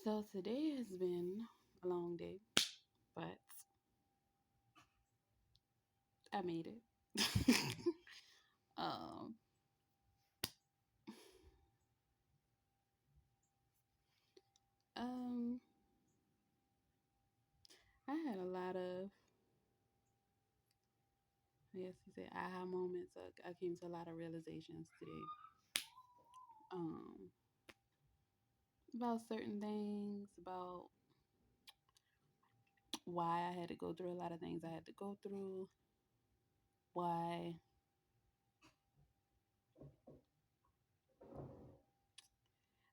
So today has been a long day, but I made it. um, um, I had a lot of, I guess you say, aha moments. I came to a lot of realizations today. Um, about certain things, about why I had to go through a lot of things I had to go through, why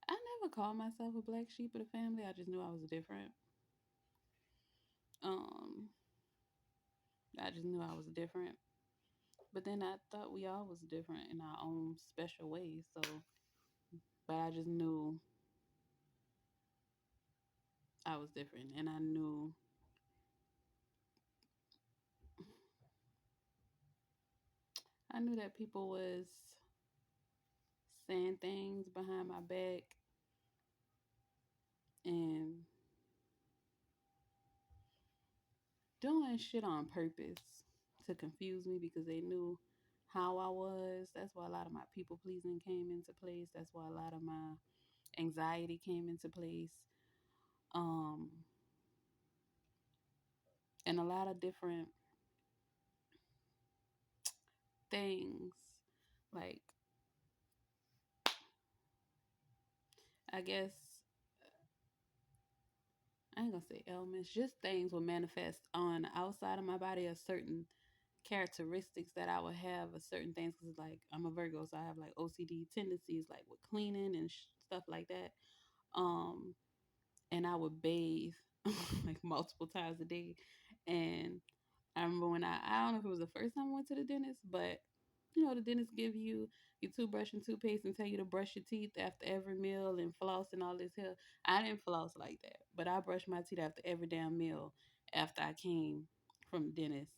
I never called myself a black sheep of the family. I just knew I was different. Um, I just knew I was different. But then I thought we all was different in our own special ways. So, but I just knew I was different, and I knew that people was saying things behind my back and doing shit on purpose to confuse me because they knew how I was. That's why a lot of my people pleasing came into place. That's why a lot of my anxiety came into place. Um, and a lot of different things. Like, I guess, I ain't gonna say ailments, just things will manifest on the outside of my body, a certain characteristics that I would have, a certain things. Because, like, I'm a Virgo, so I have like OCD tendencies, like with cleaning and stuff like that. Um, and I would bathe like multiple times a day. And I remember when I don't know if it was the first time I went to the dentist, but the dentist give you your toothbrush and toothpaste and tell you to brush your teeth after every meal and floss and all this here. I didn't floss like that, but I brushed my teeth after every damn meal after I came from the dentist.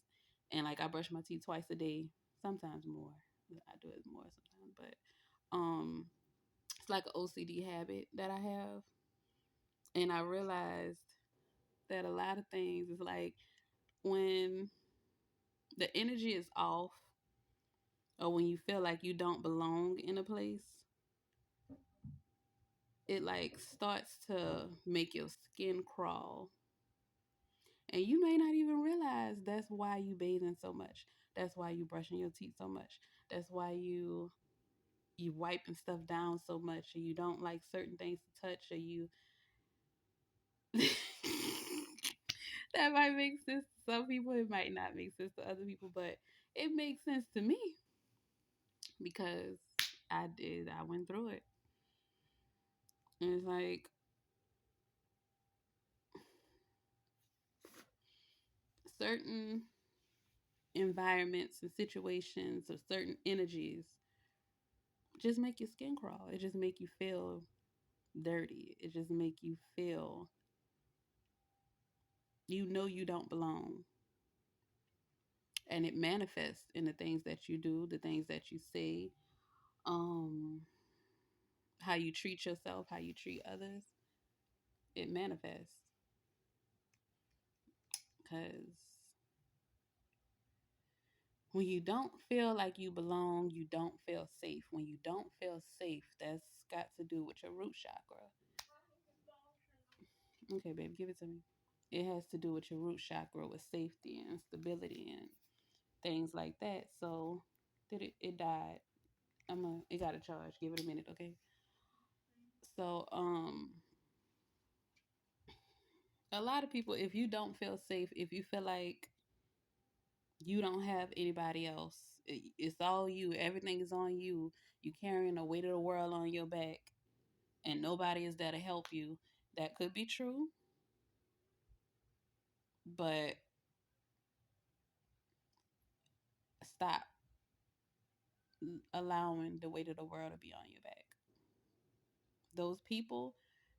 And like I brush my teeth twice a day, sometimes more. I do it more sometimes, but it's like an OCD habit that I have. And I realized that a lot of things is like when the energy is off or when you feel like you don't belong in a place, it like starts to make your skin crawl. And you may not even realize that's why you bathing so much. That's why you brushing your teeth so much. That's why you wiping stuff down so much, or you don't like certain things to touch, or you that might make sense to some people. It might not make sense to other people, but it makes sense to me because I did. I went through it. And it's like certain environments and situations or certain energies just make your skin crawl. It just make you feel dirty. It just make you feel you don't belong. And it manifests in the things that you do, the things that you say, um, how you treat yourself, how you treat others. It manifests because when you don't feel like you belong, you don't feel safe. When you don't feel safe, that's got to do with your root chakra. Okay, babe, give it to me. It has to do with your root chakra, with safety and stability and things like that. So, did it died? It got a charge. Give it a minute, okay? So, a lot of people, if you don't feel safe, if you feel like you don't have anybody else, it's all you. Everything is on you. You carrying the weight of the world on your back, and nobody is there to help you. That could be true, but stop allowing the weight of the world to be on your back. Those people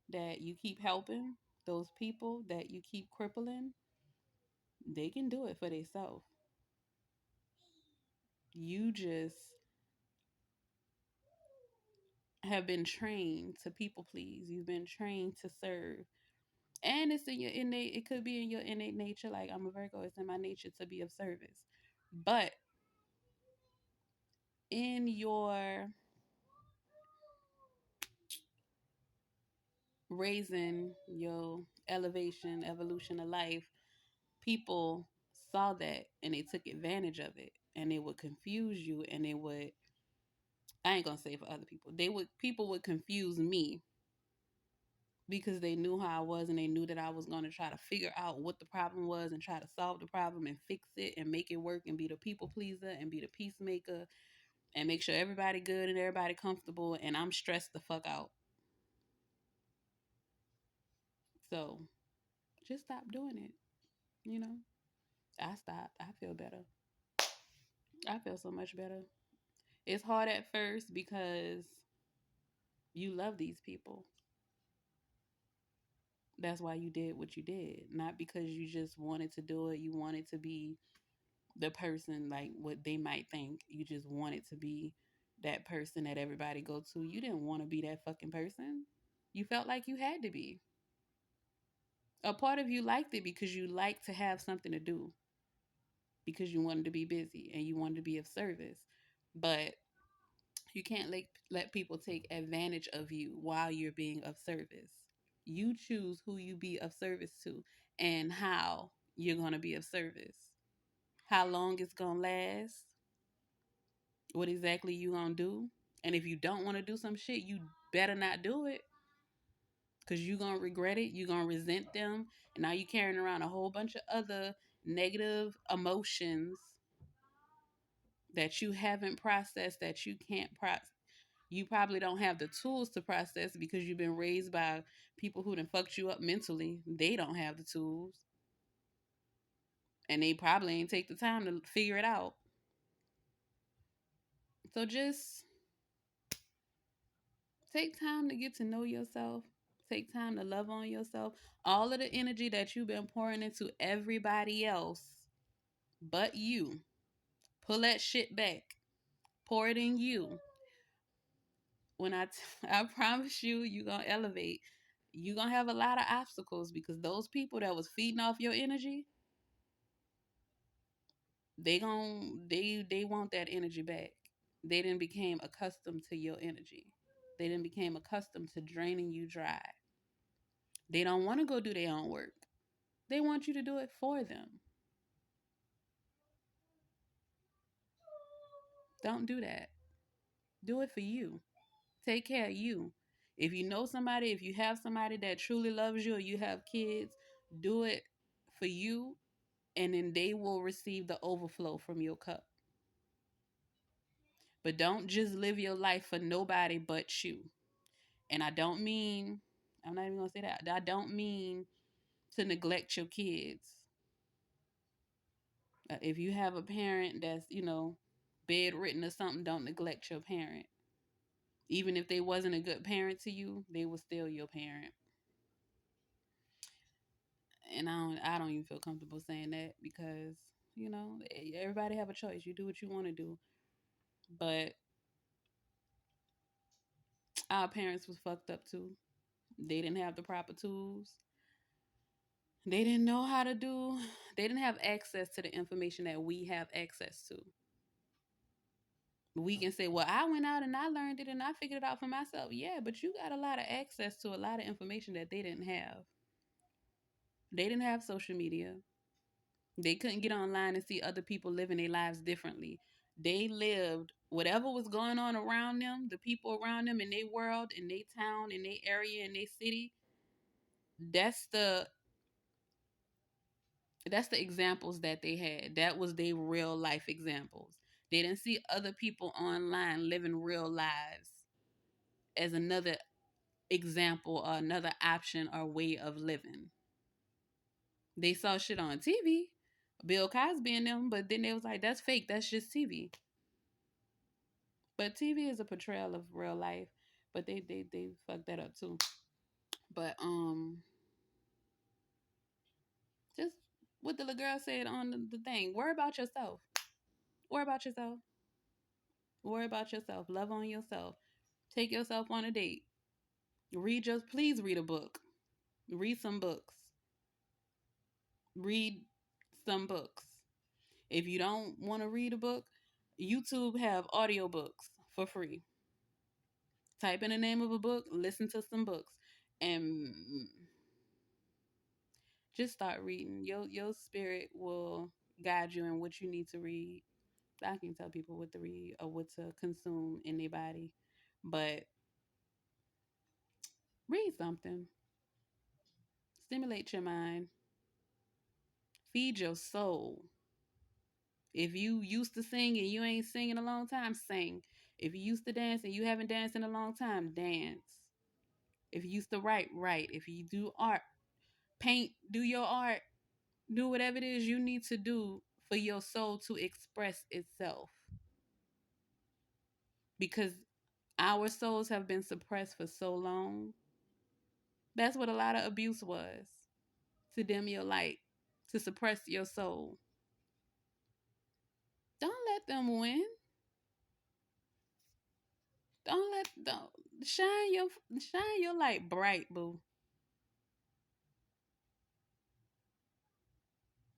that you keep helping, those people that you keep crippling, they can do it for themselves. You just have been trained to people please. You've been trained to serve. And it's in your innate, it could be in your innate nature. Like, I'm a Virgo, it's in my nature to be of service. But in your raising, your elevation, evolution of life, people saw that and they took advantage of it, and it would confuse you, and it would, I ain't gonna say for other people, they would, people would confuse me because they knew how I was, and they knew that I was going to try to figure out what the problem was and try to solve the problem and fix it and make it work and be the people pleaser and be the peacemaker and make sure everybody good and everybody comfortable, and I'm stressed the fuck out. So just stop doing it, you know? I stopped. I feel better. I feel so much better. It's hard at first because you love these people. That's why you did what you did, not because you just wanted to do it. You wanted to be the person, like what they might think. You just wanted to be that person that everybody go to. You didn't want to be that fucking person. You felt like you had to be. A part of you liked it because you liked to have something to do, because you wanted to be busy and you wanted to be of service. But you can't let people take advantage of you while you're being of service. You choose who you be of service to and how you're going to be of service. How long it's going to last, what exactly you going to do. And if you don't want to do some shit, you better not do it, because you're going to regret it. You're going to resent them. And now you're carrying around a whole bunch of other negative emotions that you haven't processed, that you can't process. You probably don't have the tools to process because you've been raised by people who done fucked you up mentally. They don't have the tools. And they probably ain't take the time to figure it out. So just take time to get to know yourself. Take time to love on yourself. All of the energy that you've been pouring into everybody else but you, pull that shit back. Pour it in you. When I promise you, you're going to elevate. You're going to have a lot of obstacles because those people that was feeding off your energy, they want that energy back. They didn't became accustomed to your energy. They didn't became accustomed to draining you dry. They don't want to go do their own work. They want you to do it for them. Don't do that. Do it for you. Take care of you. If you know somebody, if you have somebody that truly loves you, or you have kids, do it for you, and then they will receive the overflow from your cup. But don't just live your life for nobody but you. And I don't mean, I'm not even going to say that. I don't mean to neglect your kids. If you have a parent that's, bedridden or something, don't neglect your parent. Even if they wasn't a good parent to you, they were still your parent. And I don't even feel comfortable saying that because, everybody have a choice. You do what you want to do. But our parents was fucked up too. They didn't have the proper tools. They didn't know how to do, they didn't have access to the information that we have access to. We can say, well, I went out and I learned it and I figured it out for myself. Yeah, but you got a lot of access to a lot of information that they didn't have. They didn't have social media. They couldn't get online and see other people living their lives differently. They lived whatever was going on around them, the people around them in their world, in their town, in their area, in their city. That's the that's the examples that they had. That was their real life examples. They didn't see other people online living real lives as another example or another option or way of living. They saw shit on TV, Bill Cosby and them, but then they was like, that's fake. That's just TV. But TV is a portrayal of real life. But they fucked that up too. But just what the little girl said on the thing. Worry about yourself. Worry about yourself. Worry about yourself. Love on yourself. Take yourself on a date. Please read a book. Read some books. Read some books. If you don't want to read a book, YouTube have audiobooks for free. Type in the name of a book, listen to some books, and just start reading. Your spirit will guide you in what you need to read. I can tell people what to read or what to consume in their body, but read something. Stimulate your mind. Feed your soul. If you used to sing and you ain't sing in a long time, sing. If you used to dance and you haven't danced in a long time, dance. If you used to write, write. If you do art, paint, do your art. Do whatever it is you need to do for your soul to express itself. Because our souls have been suppressed for so long. That's what a lot of abuse was. To dim your light, to suppress your soul. Don't let them win. Don't shine your light bright, boo.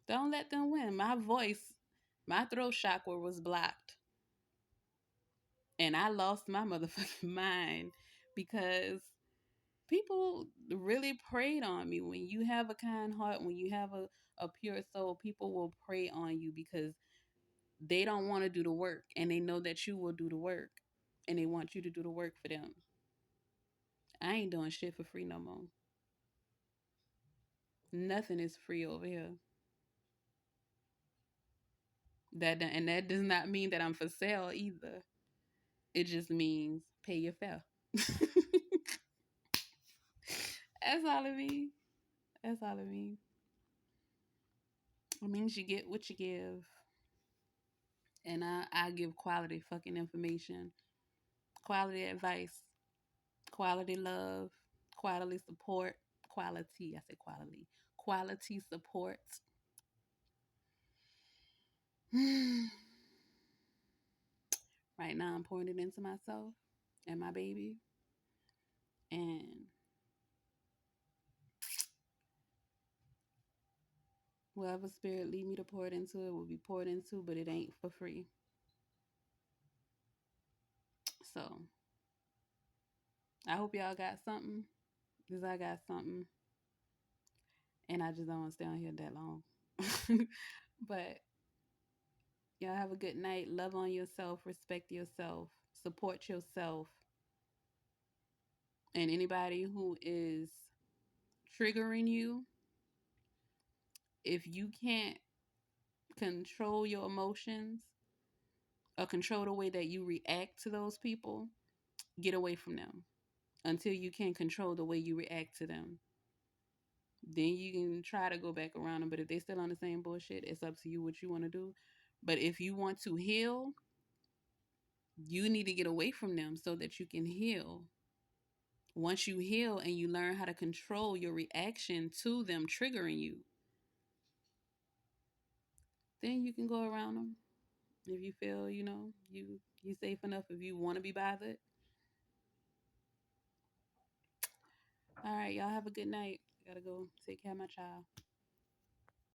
Don't let them win. My throat chakra was blocked. And I lost my motherfucking mind because people really preyed on me. When you have a kind heart, when you have a pure soul, people will prey on you because they don't want to do the work and they know that you will do the work and they want you to do the work for them. I ain't doing shit for free no more. Nothing is free over here. That does not mean that I'm for sale either. It just means pay your fare. That's all it means. That's all it means. It means you get what you give. And I give quality fucking information, quality advice, quality love, quality support, quality. I said quality support. Right now, I'm pouring it into myself and my baby, and whatever spirit lead me to pour it into, it will be poured into, but it ain't for free. So I hope y'all got something, because I got something, and I just don't want to stay on here that long. But y'all have a good night. Love on yourself, respect yourself, support yourself. And anybody who is triggering you, if you can't control your emotions or control the way that you react to those people, get away from them until you can control the way you react to them. Then you can try to go back around them. But if they still on the same bullshit, it's up to you what you want to do. But if you want to heal, you need to get away from them so that you can heal. Once you heal and you learn how to control your reaction to them triggering you, then you can go around them. If you feel, you safe enough, if you want to be bothered. All right, y'all have a good night. Gotta go take care of my child.